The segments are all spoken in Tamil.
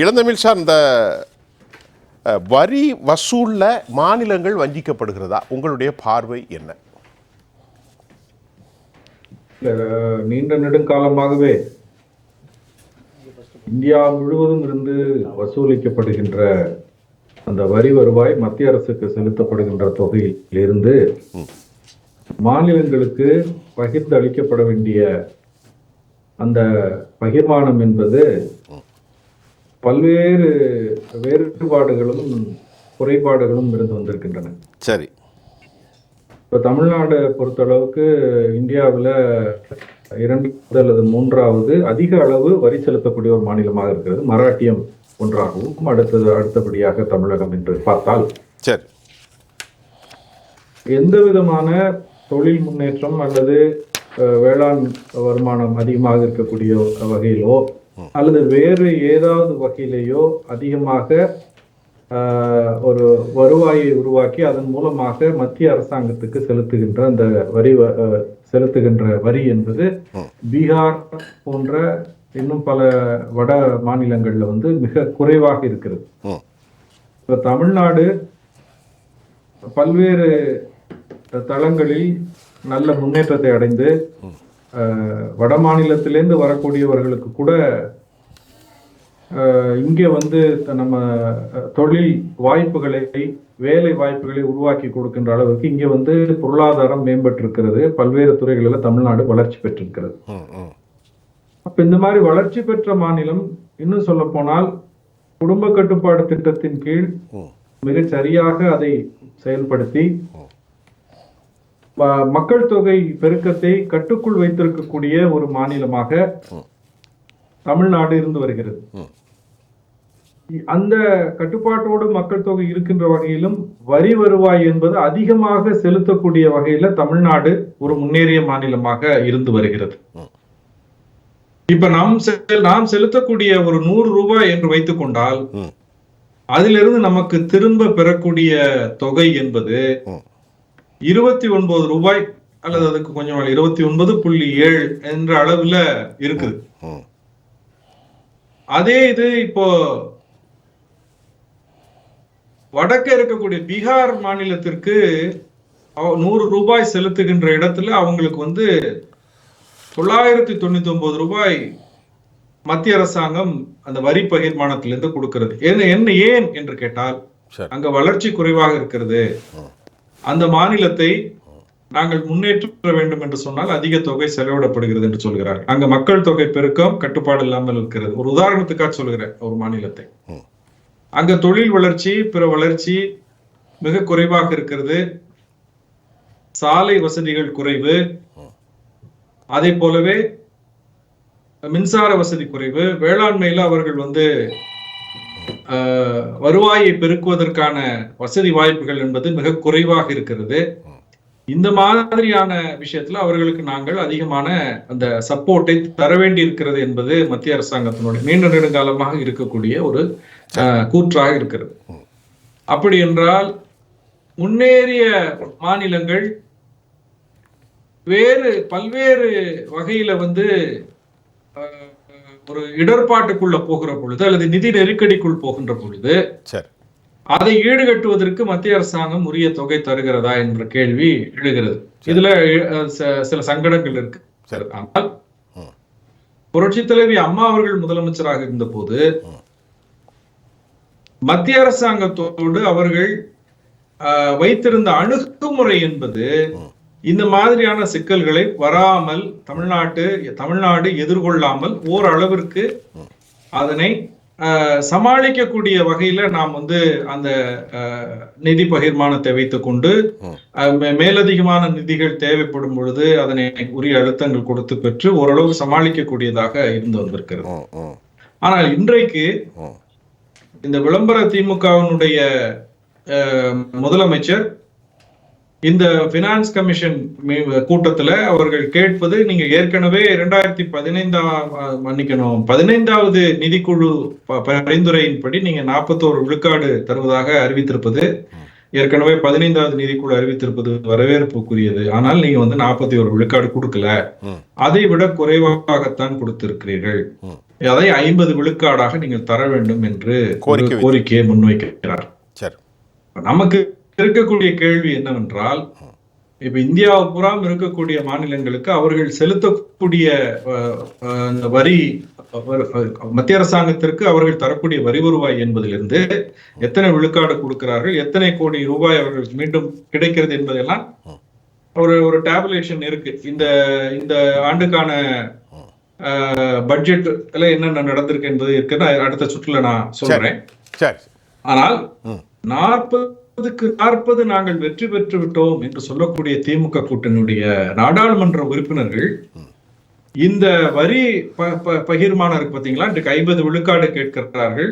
இளந்தமிழ் சார், இந்த வரி வசூல்ல மாநிலங்கள் வஞ்சிக்கப்படுகிறதா? உங்களுடைய பார்வை என்ன? நீண்ட நெடுங்காலமாகவே இந்தியா முழுவதும் இருந்து வசூலிக்கப்படுகின்ற அந்த வரி வருவாய் மத்திய அரசுக்கு செலுத்தப்படுகின்ற தொகையில் இருந்து மாநிலங்களுக்கு பகிர்ந்து அளிக்கப்பட வேண்டிய அந்த பகிர்மானம் என்பது பல்வேறு வேறுபாடுகளும் குறைபாடுகளும் இருந்து வந்திருக்கின்றன. சரி, இப்போ தமிழ்நாடு பொறுத்தளவுக்கு இந்தியாவில் 2வது அல்லது 3வது அதிக அளவு வரி செலுத்தக்கூடிய ஒரு மாநிலமாக இருக்கிறது. மராட்டியம் ஒன்றாகவும் அடுத்தபடியாக தமிழகம் என்று பார்த்தால், சரி, எந்த விதமான தொழில் முன்னேற்றம் அல்லது வேளாண் வருமானம் அதிகமாக இருக்கக்கூடிய வகையிலோ அல்லது வேறு ஏதாவது வகையிலேயோ அதிகமாக ஒரு வருவாயை உருவாக்கி அதன் மூலமாக மத்திய அரசாங்கத்துக்கு செலுத்துகின்ற அந்த வரி என்பது பீகார் போன்ற இன்னும் பல வட மாநிலங்கள்ல மிக குறைவாக இருக்கிறது. இப்ப தமிழ்நாடு பல்வேறு தளங்களில் நல்ல முன்னேற்றத்தை அடைந்து வட மாநிலத்திலேருந்து வரக்கூடியவர்களுக்கு கூட இங்கே நம்ம தொழில் வாய்ப்புகளை, வேலை வாய்ப்புகளை உருவாக்கி கொடுக்கின்ற அளவுக்கு இங்கே பொருளாதாரம் மேம்பட்டிருக்கிறது. பல்வேறு துறைகளில் தமிழ்நாடு வளர்ச்சி பெற்றிருக்கிறது. அப்ப இந்த மாதிரி வளர்ச்சி பெற்ற மாநிலம், இன்னும் சொல்ல போனால் குடும்ப கட்டுப்பாடு திட்டத்தின் கீழ் மிகச் சரியாக அதை செயல்படுத்தி மக்கள் தொகை பெருக்கத்தை கட்டுக்குள் வைத்திருக்கக்கூடிய ஒரு மாநிலமாக தமிழ்நாடு இருந்து வருகிறது. அந்த கட்டுப்பாட்டோடு மக்கள் தொகை இருக்கின்ற வகையிலும் வரி வருவாய் என்பது அதிகமாக செலுத்தக்கூடிய வகையில தமிழ்நாடு ஒரு முன்னேறிய மாநிலமாக இருந்து வருகிறது. இப்ப நாம் செலுத்தக்கூடிய ஒரு 100 ரூபாய் என்று வைத்துக் கொண்டால் அதிலிருந்து நமக்கு திரும்ப பெறக்கூடிய தொகை என்பது 29 ரூபாய் அல்லது அதுக்கு கொஞ்சம் 29.7 என்ற அளவுல இருக்குது. அதே இது இப்போ வடக்க இருக்கக்கூடிய பீகார் மாநிலத்திற்கு 100 ரூபாய் செலுத்துகின்ற இடத்துல அவங்களுக்கு 999 ரூபாய் மத்திய அரசாங்கம் அந்த வரி பகிர்மானத்திலிருந்து கொடுக்கிறது. ஏன் என்று கேட்டால், அங்க வளர்ச்சி குறைவாக இருக்கிறது. அந்த மாநிலத்தை நாங்கள் முன்னேற்ற வேண்டும் என்று சொன்னால் அதிக தொகை செலவிடப்படுகிறது என்று சொல்கிறார். அங்க மக்கள் தொகை பெருக்கம் கட்டுப்பாடு இல்லாமல் இருக்கிறது. ஒரு உதாரணத்துக்காக சொல்கிறேன், ஒரு மாநிலத்தை, அங்க தொழில் வளர்ச்சி, பிற வளர்ச்சி மிக குறைவாக இருக்கிறது. சாலை வசதிகள் குறைவு, அதே போலவே மின்சார வசதி குறைவு. வேளாண்மையில அவர்கள் வருவாயை பெருக்குவதற்கான வசதி வாய்ப்புகள் என்பது மிக குறைவாக இருக்கிறது. இந்த மாதிரியான விஷயத்துல அவர்களுக்கு நாங்கள் அதிகமான அந்த சப்போர்ட்டை தர வேண்டி இருக்கிறது என்பது மத்திய அரசாங்கத்தினுடைய நீண்ட நெடுங்காலமாக இருக்கக்கூடிய ஒரு கூற்றாக இருக்கிறது. அப்படி என்றால் முன்னேறிய மாநிலங்கள் பல்வேறு வகையில ஒரு இடர்பாட்டுக்குள்ள போகிற பொழுது அல்லது நிதி நெருக்கடிக்குள் போகின்ற பொழுது அதை ஈடுகட்டுவதற்கு மத்திய அரசாங்கம் உரிய தொகை தருகிறதா என்ற கேள்வி எழுகிறது. இதுல சில சங்கடங்கள் இருக்கு. ஆனால் புரட்சி தலைவி அம்மா அவர்கள் முதலமைச்சராக இருந்த போது மத்திய அரசாங்கத்தோடு அவர்கள் வைத்திருந்த அணுகுமுறை என்பது இந்த மாதிரியான சிக்கல்களை வராமல் தமிழ்நாடு எதிர்கொள்ளாமல் ஓரளவிற்கு அதனை சமாளிக்கக்கூடிய வகையில நாம் அந்த நிதி பகிர்மானத்தை வைத்துக் கொண்டு மேலதிகமான நிதிகள் தேவைப்படும் பொழுது அதனை உரிய அழுத்தங்கள் கொடுத்து பெற்று ஓரளவு சமாளிக்கக்கூடியதாக இருந்து வந்திருக்கிறது. ஆனால் இன்றைக்கு இந்த விளம்பர திமுகவினுடைய முதலமைச்சர் இந்த பினான்ஸ் கமிஷன் கூட்டத்துல அவர்கள் கேட்பது, நீங்க ஏற்கனவே 15வது நிதிக்குழு பரிந்துரையின்படி நீங்க 41 விழுக்காடு தருவதாக அறிவித்திருப்பது, ஏற்கனவே 15வது நிதிக்குழு அறிவித்திருப்பது வரவேற்புக்குரியது. ஆனால் நீங்க 41 விழுக்காடு கொடுக்கல, அதை விட குறைவாகத்தான் கொடுத்திருக்கிறீர்கள். அதை 50 விழுக்காடாக நீங்கள் தர வேண்டும் என்று கோரிக்கையை முன்வைக்கிறார். நமக்கு இருக்கக்கூடிய கேள்வி என்னவென்றால், இப்ப இந்தியாவை புறம் இருக்கக்கூடிய மாநிலங்களுக்கு அவர்கள் செலுத்தக்கூடிய வரி, மத்திய அரசாங்கத்திற்கு அவர்கள் தரக்கூடிய வரி வருவாய் என்பதிலிருந்து எத்தனை விழுக்காடு கொடுக்கிறார்கள், எத்தனை கோடி ரூபாய் அவர்களுக்கு மீண்டும் கிடைக்கிறது என்பதெல்லாம் ஒரு டேபுலேஷன் இருக்கு. இந்த ஆண்டுக்கான பட்ஜெட்ல என்னென்ன நடந்திருக்கு என்பது இருக்குன்னு அடுத்த சுற்றுல நான் சொல்றேன். ஆனால் 40க்கு 40 நாங்கள் வெற்றி பெற்று விட்டோம் என்று சொல்லக்கூடிய திமுக கூட்டணியுடைய நாடாளுமன்ற உறுப்பினர்கள் இந்த வரி பகிர்மானம் இருக்கு பாத்தீங்களா, இன்றைக்கு 50 விழுக்காடு கேட்கிறார்கள்.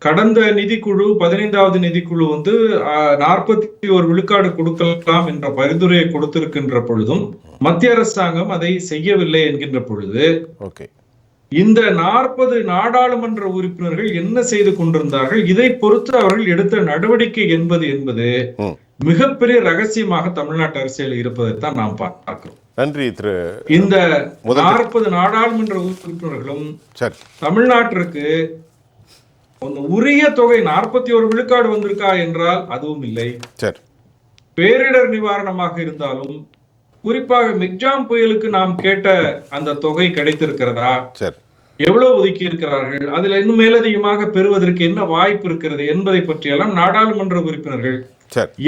கடந்த நிதிக்குழு 15வது நிதிக்குழு 41 விழுக்காடு கொடுக்கலாம் என்ற பரிந்துரையை கொடுத்திருக்கின்ற பொழுதும் மத்திய அரசாங்கம் அதை செய்யவில்லை என்கின்ற பொழுது இந்த 40 நாடாளுமன்ற உறுப்பினர்கள் என்ன செய்து கொண்டிருந்தார்கள், இதை பொறுத்து அவர்கள் எடுத்த நடவடிக்கை என்பது மிகப்பெரிய ரகசியமாக தமிழ்நாட்டு அரசியல் இருப்பதைத்தான் நாம் பார்க்கிறோம். நன்றி திரு. இந்த 40 நாடாளுமன்ற உறுப்பினர்களும் தமிழ்நாட்டிற்கு உரிய தொகை 41 விழுக்காடு வந்திருக்கா என்றால் அதுவும் இல்லை. பேரிடர் நிவாரணமாக இருந்தாலும் குறிப்பாக மிக்ஜாம் புயலுக்கு நாம் கேட்ட அந்த தொகை கிடைத்திருக்கிறதா, எவ்வளவு ஒதுக்கி இருக்கிறார்கள், அதுல இன்னும் மேலதிகமாக பெறுவதற்கு என்ன வாய்ப்பு இருக்கிறது என்பதை பற்றியெல்லாம் நாடாளுமன்ற உறுப்பினர்கள்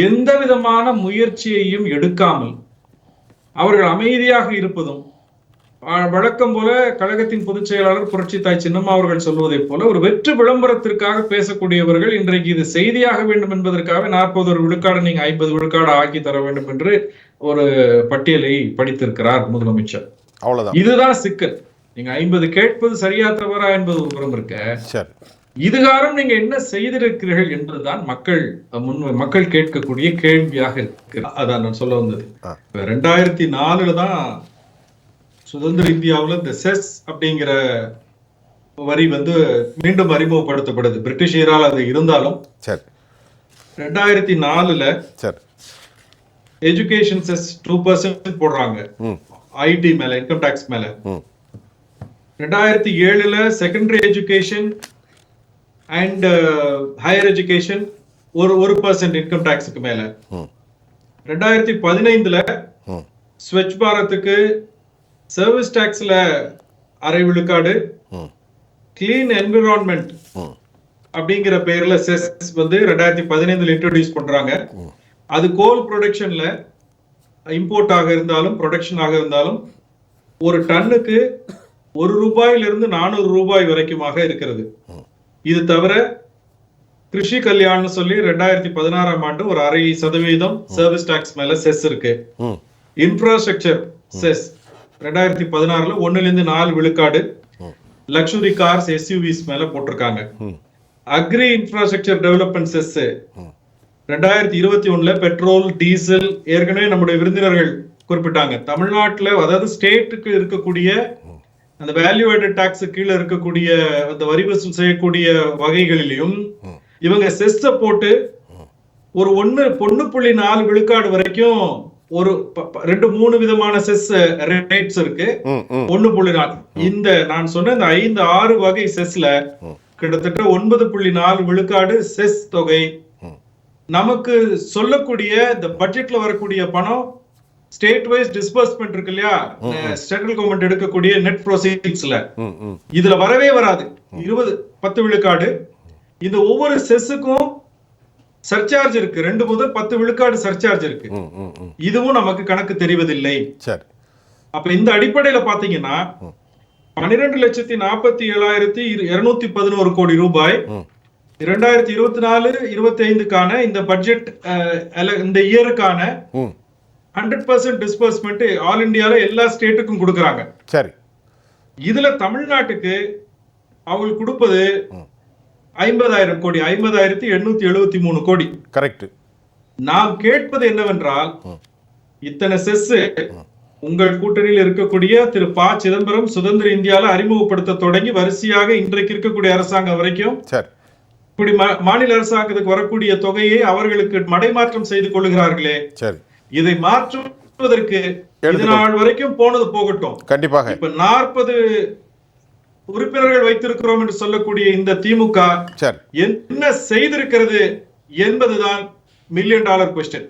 எந்த விதமான முயற்சியையும் எடுக்காமல் அவர்கள் அமைதியாக இருப்பதும், வழக்கம் போல கழகத்தின் பொதுச் செயலாளர் புரட்சி தாய் சின்னம்மா அவர்கள் சொல்வதை போல ஒரு வெற்று விளம்பரத்திற்காக பேசக்கூடியவர்கள் இன்றைக்கு இது செய்தியாக வேண்டும் என்பதற்காக 41 விழுக்காடு நீங்க 50 விழுக்காடு ஆக்கி தர வேண்டும் என்று ஒரு பட்டியலை படித்திருக்கிறார் முதலமைச்சர். அவ்வளவுதான். இதுதான் சிக்கல். நீங்க 50 கேட்பது சரியா தவறா என்பது ஒரு புறம் இருக்க, இதுகாரம் நீங்க என்ன செய்திருக்கிறீர்கள் என்பதுதான் மக்கள் கேட்கக்கூடிய கேள்வியாக இருக்கு. அதான் நான் சொல்ல வந்தது. 2004 தான் சுதந்திர இந்தியாவில் இந்த செஸ் அப்படிங்கிற வரி மீண்டும் அறிமுகப்படுத்தப்படுது. பிரிட்டிஷரால் அது இருந்தாலும் 2004 எஜுகேஷன் செஸ் 2% போடுறாங்க ஐடி மேல, இன்கம் டாக்ஸ் மேல. 2007 secondary education and higher education 1% income டாக்ஸுக்கு மேல. 2015 ஸ்வச் பாரத்துக்கு சர்வீஸ் டாக்ஸ்ல 1/2 விழுக்காடு, கிளீன் என்விரான்மெண்ட் அப்படிங்கிற பெயர்ல செஸ் 2015 இன்ட்ரோடியூஸ் பண்றாங்க. அது கோல் ப்ரொடக்ஷன்ல இம்போர்ட் ஆக இருந்தாலும் ப்ரொடக்ஷன் ஆக இருந்தாலும் ஒரு டன்னுக்கு ₹1 400 ரூபாய் வரைக்குமாக இருக்கிறது. இது தவிர கிருஷி கல்யாணம் சொல்லி 2016ஆம் ஆண்டு ஒரு 0.5% சர்வீஸ் டாக்ஸ் மேல செஸ் இருக்கு. இன்ஃப்ராஸ்ட்ரக்சர் செஸ் 2016 1-4 விழுக்காடு லக்ஸுரி கார்ஸ் எஸ்யூவிஸ் மேல போட்டிருக்காங்க. Agri infrastructure development cess 2021 petrol diesel, ஏற்கனவே நம்முடைய விருந்தினர்கள் குறிப்பிட்டாங்க, தமிழ்நாட்டுல அதாவது ஸ்டேட்டுக்கு இருக்கக்கூடிய அந்த வேல்யூ ஆடட் டாக்ஸ் கீழே இருக்கக்கூடிய அந்த வரி வசூல் செய்யக்கூடிய வகைகளிலும் இவங்க செஸ் போட்டு ஒரு 1.4 விழுக்காடு வரைக்கும் ஒரு 2-3 விதமான செஸ் ரேட்ஸ் இருக்கு. 1.4 இந்த நான் சொன்ன இந்த 5-6 வகை செஸ்ல கிட்டத்தட்ட 9.4 விழுக்காடு செஸ் தொகை நமக்கு சொல்லக்கூடிய இந்த பட்ஜெட்ல வரக்கூடிய பணம் ஸ்டேட் வைஸ் டிஸ்பர்ஸ்மெண்ட் இருக்கு இல்லையா, சென்ட்ரல் கவர்மெண்ட் எடுக்கக்கூடிய நெட் ப்ரோசீட்ஸ்ல இதுல வரவே வராது. 10 விழுக்காடு. இந்த ஒவ்வொரு செஸ்ஸுக்கும் சர்சார்ஜ் இருக்கு, 2 முதல் 10 விழுக்காடு சர்சார்ஜ் இருக்கு. இதுவும் நமக்கு கணக்கு தெரிவதில்லை. அப்ப இந்த அடிப்படையில பாத்தீங்கன்னா 12,47,211 கோடி ரூபாய் 2024-25க்கான இந்த பட்ஜெட் இந்த இயருக்கான 100% டிஸ்பர்ஸ்மெண்ட் ஆல் இந்தியால எல்லா ஸ்டேட்டுக்கும் கொடுக்கறாங்க. சரி, இதுல தமிழ்நாட்டுக்கு அவங்க கொடுப்பது 50,000 கோடி, 50,873 கோடி. கரெக்ட். நாம் கேட்பது என்னவென்றால், இத்தனை செஸ் உங்கள் கூட்டணியில் இருக்கக்கூடிய திரு ப. சிதம்பரம் சுதந்திர இந்தியால அறிமுகப்படுத்த தொடங்கி வரிசையாக இன்றைக்கு இருக்கக்கூடிய அரசாங்கம் வரைக்கும் இப்படி மாநில அரசாங்கத்துக்கு வரக்கூடிய தொகையை அவர்களுக்கு மடைமாற்றம் செய்து கொள்ளுகிறார்களே, இதை மாற்றுவதற்கு இது நாள் வரைக்கும் போனது போகட்டும். கண்டிப்பாக இப்ப 40 உறுப்பினர்கள் வைத்திருக்கிறோம் என்று சொல்லக்கூடிய இந்த திமுக சரி என்ன செய்திருக்கிறது என்பதுதான் $1 மில்லியன் கொஸ்டின்.